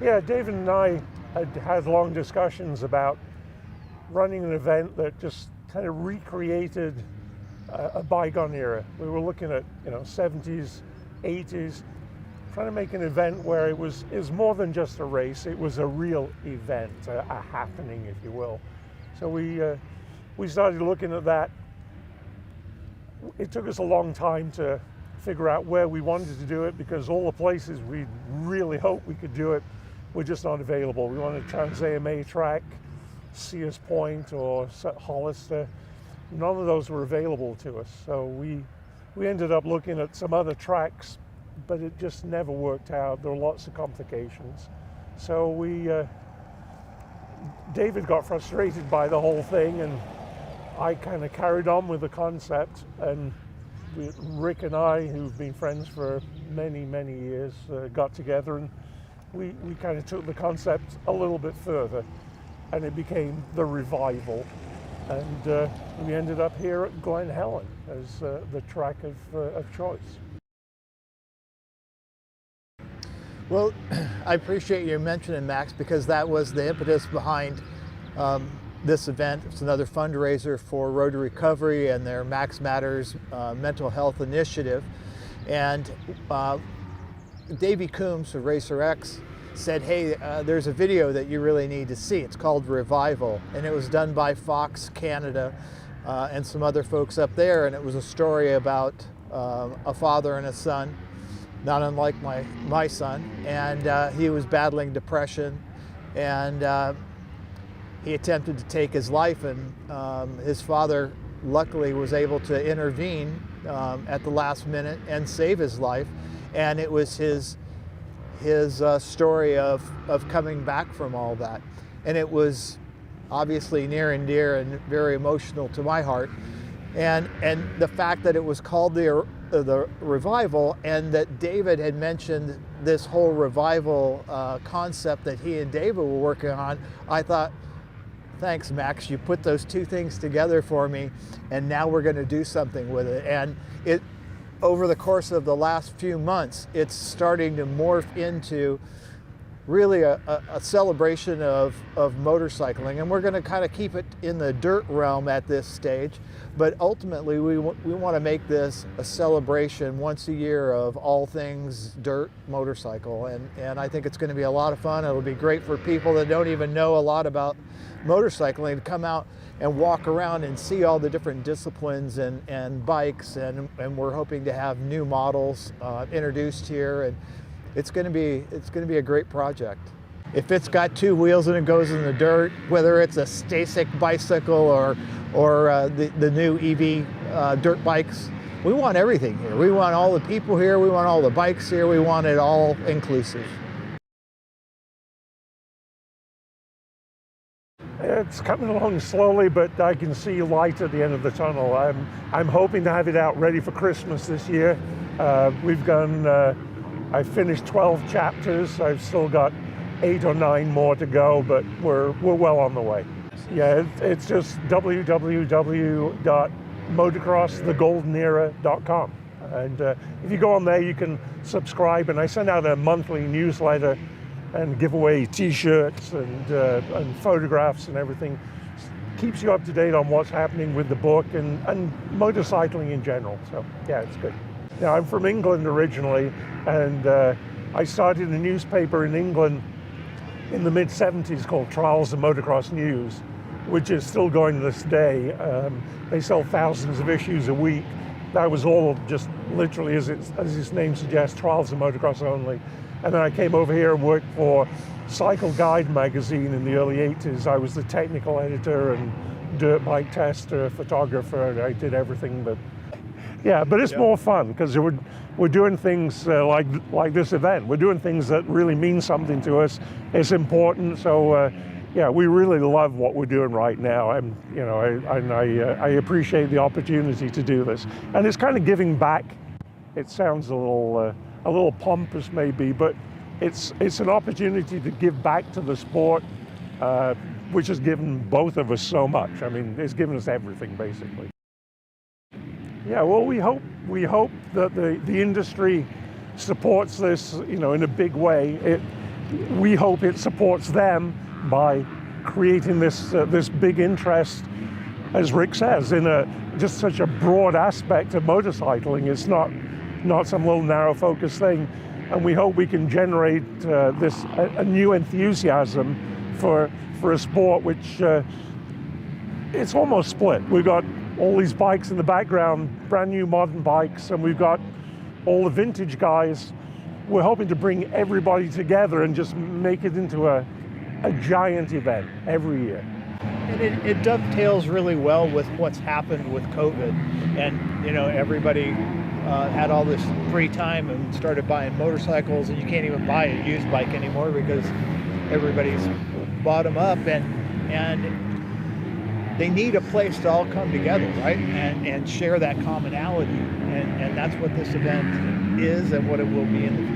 Yeah, David and I had long discussions about running an event that just kind of recreated a bygone era. We were looking at 70s, 80s, trying to make an event where it was more than just a race. It was a real event, a happening, if you will. So we started looking at that. It took us a long time to figure out where we wanted to do it, because all the places we really hoped we could do it were just not available. We wanted Trans-AMA track, Sears Point, or Hollister. None of those were available to us. So we ended up looking at some other tracks, but it just never worked out. There were lots of complications. So David got frustrated by the whole thing, and I kind of carried on with the concept, and Rick and I, who've been friends for many, many years, got together, and we kind of took the concept a little bit further, and it became the Revival. And we ended up here at Glen Helen as the track of choice. Well, I appreciate you mentioning, Max, because that was the impetus behind this event. It's another fundraiser for Road to Recovery and their Max Matters mental health initiative. And Davey Coombs of Racer X said, hey, there's a video that you really need to see. It's called Revival, and it was done by Fox Canada and some other folks up there, and it was a story about a father and a son, not unlike my son, and he was battling depression, and he attempted to take his life, and his father luckily was able to intervene at the last minute and save his life. And it was his story of coming back from all that. And it was obviously near and dear and very emotional to my heart. And the fact that it was called the Revival, and that David had mentioned this whole revival concept that he and David were working on, I thought, thanks, Max, you put those two things together for me, and now we're going to do something with it. And over the course of the last few months, it's starting to morph into really a celebration of motorcycling, and we're going to kind of keep it in the dirt realm at this stage, but ultimately we want to make this a celebration once a year of all things dirt motorcycle, and I think it's going to be a lot of fun. It'll be great for people that don't even know a lot about motorcycling to come out and walk around and see all the different disciplines and bikes, and we're hoping to have new models introduced here, and it's going to be a great project. If it's got two wheels and it goes in the dirt, whether it's a Stasic bicycle or the new EV dirt bikes, we want everything here. We want all the people here. We want all the bikes here. We want it all inclusive. It's coming along slowly, but I can see light at the end of the tunnel. I'm hoping to have it out ready for Christmas this year. I finished 12 chapters. I've still got 8 or 9 more to go, but we're well on the way. Yeah, it's just www.motocrossthegoldenera.com. And if you go on there, you can subscribe, and I send out a monthly newsletter and give away T-shirts and photographs and everything. Keeps you up to date on what's happening with the book and motorcycling in general. So yeah, it's good. Now, I'm from England originally, and I started a newspaper in England in the mid-70s called Trials of Motocross News, which is still going to this day. They sell thousands of issues a week. That was all just literally, as its name suggests, Trials of Motocross only. And then I came over here and worked for Cycle Guide magazine in the early 80s. I was the technical editor and dirt bike tester, photographer. I did everything, but yeah, but it's more fun because we're doing things like this event. We're doing things that really mean something to us. It's important. So yeah, we really love what we're doing right now. I appreciate the opportunity to do this, and it's kind of giving back. It sounds a little pompous maybe, but it's an opportunity to give back to the sport, which has given both of us so much. I mean, it's given us everything basically. Yeah, well, we hope that the industry supports this, in a big way. we hope it supports them by creating this big interest, as Rick says, in just such a broad aspect of motorcycling. It's not some little narrow focus thing, and we hope we can generate a new enthusiasm for a sport which it's almost split. We've got all these bikes in the background, brand new modern bikes, and we've got all the vintage guys. We're hoping to bring everybody together and just make it into a giant event every year. And it dovetails really well with what's happened with COVID. And, everybody had all this free time and started buying motorcycles, and you can't even buy a used bike anymore because everybody's bought them up. And they need a place to all come together, right? And share that commonality. And that's what this event is and what it will be in the future.